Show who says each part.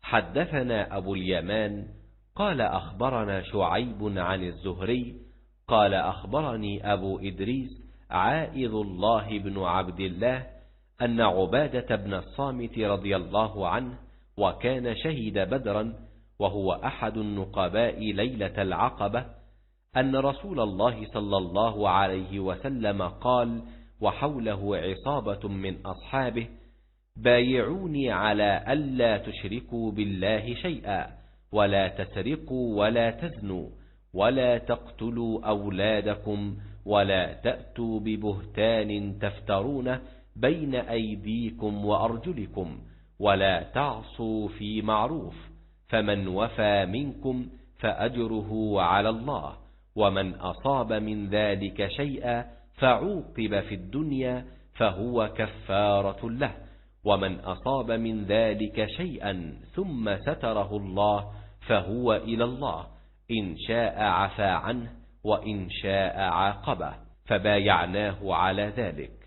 Speaker 1: حدثنا أبو اليمان قال أخبرنا شعيب عن الزهري قال أخبرني أبو إدريس عائذ الله بن عبد الله أن عبادة بن الصامت رضي الله عنه وكان شهد بدرا وهو أحد النقباء ليلة العقبة أن رسول الله صلى الله عليه وسلم قال وحوله عصابة من أصحابه: بايعوني على ألا تشركوا بالله شيئا ولا تسرقوا ولا تزنوا ولا تقتلوا أولادكم ولا تأتوا ببهتان تفترونه بين أيديكم وأرجلكم ولا تعصوا في معروف، فمن وفى منكم فأجره على الله، ومن أصاب من ذلك شيئا فعوقب في الدنيا فهو كفارة له، ومن أصاب من ذلك شيئا ثم ستره الله فهو إلى الله، إن شاء عفا عنه وإن شاء عاقبه. فبايعناه على ذلك.